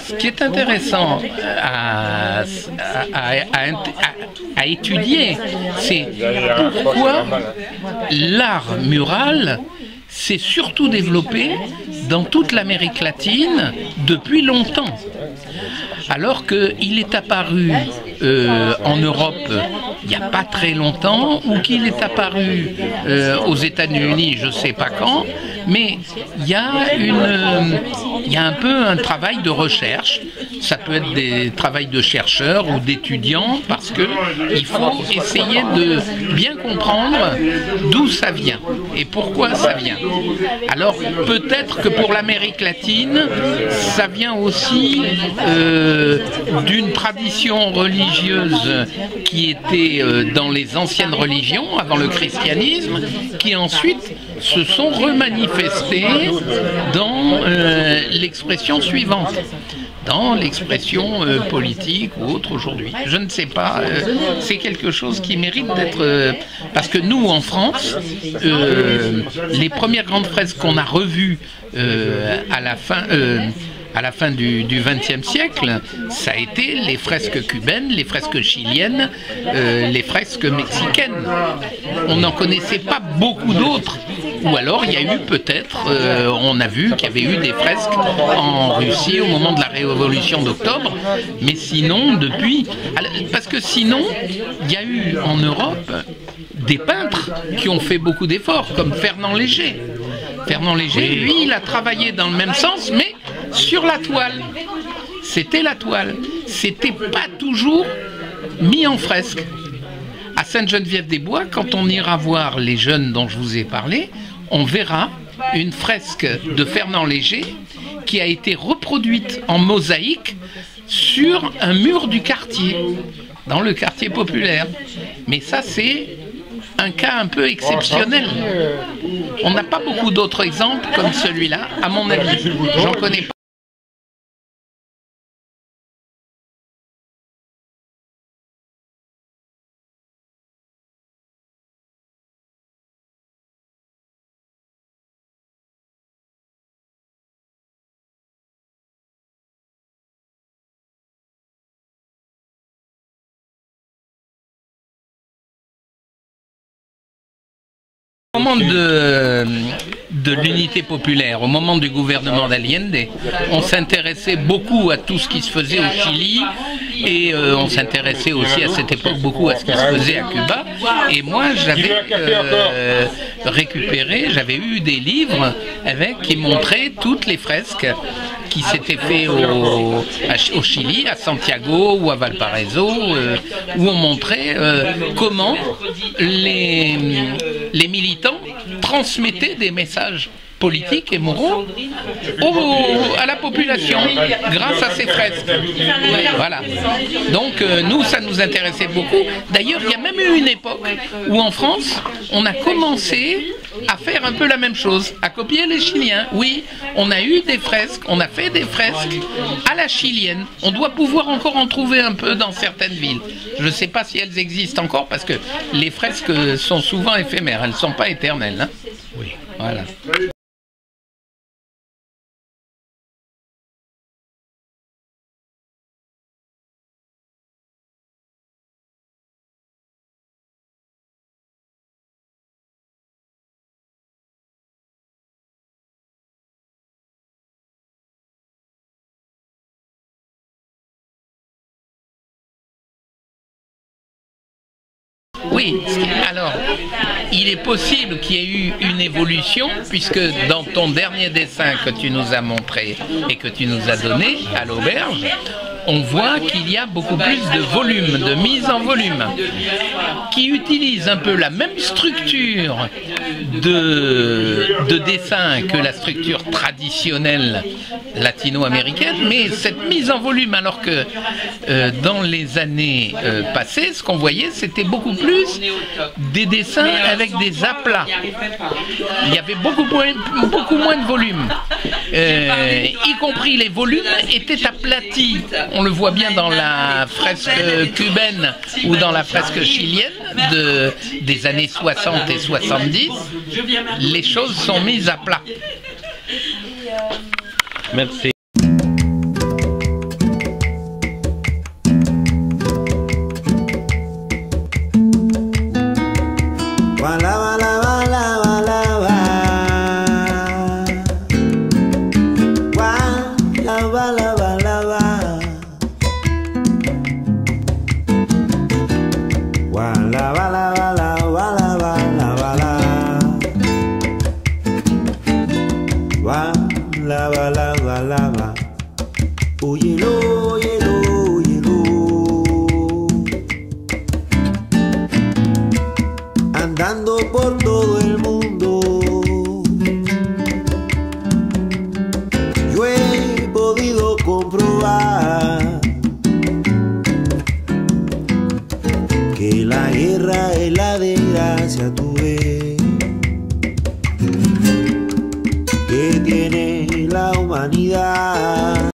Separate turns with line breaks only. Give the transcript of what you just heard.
Ce qui est intéressant à étudier, c'est pourquoi l'art mural s'est surtout développé dans toute l'Amérique latine depuis longtemps. Alors qu'il est apparu en Europe il n'y a pas très longtemps, ou qu'il est apparu aux États-Unis, je ne sais pas quand, mais il y a un peu un travail de recherche. Ça peut être des travails de chercheurs ou d'étudiants, parce qu'il faut essayer de bien comprendre d'où ça vient et pourquoi ça vient. Alors peut-être que pour l'Amérique latine, ça vient aussi d'une tradition religieuse qui était dans les anciennes religions, avant le christianisme, qui ensuite se sont remanifestés dans l'expression suivante, dans l'expression politique ou autre aujourd'hui. Je ne sais pas, c'est quelque chose qui mérite d'être... parce que nous, en France, les premières grandes fresques qu'on a revues à la fin du XXe siècle, ça a été les fresques cubaines, les fresques chiliennes, les fresques mexicaines. On n'en connaissait pas beaucoup d'autres. Ou alors il y a eu peut-être, on a vu qu'il y avait eu des fresques en Russie au moment de la Révolution d'octobre, mais sinon depuis... Parce que sinon, il y a eu en Europe des peintres qui ont fait beaucoup d'efforts, comme Fernand Léger. Fernand Léger, lui, il a travaillé dans le même sens, mais sur la toile. C'était la toile. C'était pas toujours mis en fresque. À Sainte-Geneviève-des-Bois, quand on ira voir les jeunes dont je vous ai parlé, on verra une fresque de Fernand Léger qui a été reproduite en mosaïque sur un mur du quartier, dans le quartier populaire. Mais ça, c'est un cas un peu exceptionnel. On n'a pas beaucoup d'autres exemples comme celui-là, à mon avis. J'en connais pas. Au moment de l'unité populaire, au moment du gouvernement d'Allende, on s'intéressait beaucoup à tout ce qui se faisait au Chili et on s'intéressait aussi à cette époque beaucoup à ce qui se faisait à Cuba. Et moi, j'avais j'avais eu des livres qui montraient toutes les fresques qui s'étaient faites au Chili, à Santiago ou à Valparaiso, où on montrait comment les militants transmettaient des messages politiques et moraux à la population grâce à ces fresques. Voilà. Donc nous, ça nous intéressait beaucoup. D'ailleurs, il y a même eu une époque où en France, on a commencé à faire un peu la même chose, à copier les Chiliens. Oui, on a eu des fresques, on a fait des fresques à la chilienne. On doit pouvoir encore en trouver un peu dans certaines villes. Je ne sais pas si elles existent encore parce que les fresques sont souvent éphémères, elles ne sont pas éternelles. Hein. Oui, voilà. Oui, alors, il est possible qu'il y ait eu une évolution, puisque dans ton dernier dessin que tu nous as montré et que tu nous as donné à l'auberge, on voit qu'il y a beaucoup plus de volume, de mise en volume, qui utilise un peu la même structure de dessin que la structure traditionnelle latino-américaine, mais cette mise en volume, alors que dans les années passées, ce qu'on voyait, c'était beaucoup plus des dessins avec des aplats. Il y avait beaucoup moins de volume, y compris les volumes étaient aplatis. On le voit bien dans la fresque cubaine ou dans la fresque chilienne des années 60 et 70. Les choses sont mises à plat. Merci.
Óyelo, óyelo, óyelo. Andando por todo el mundo, yo he podido comprobar que la guerra es la desgracia, tú ves, que tiene la humanidad.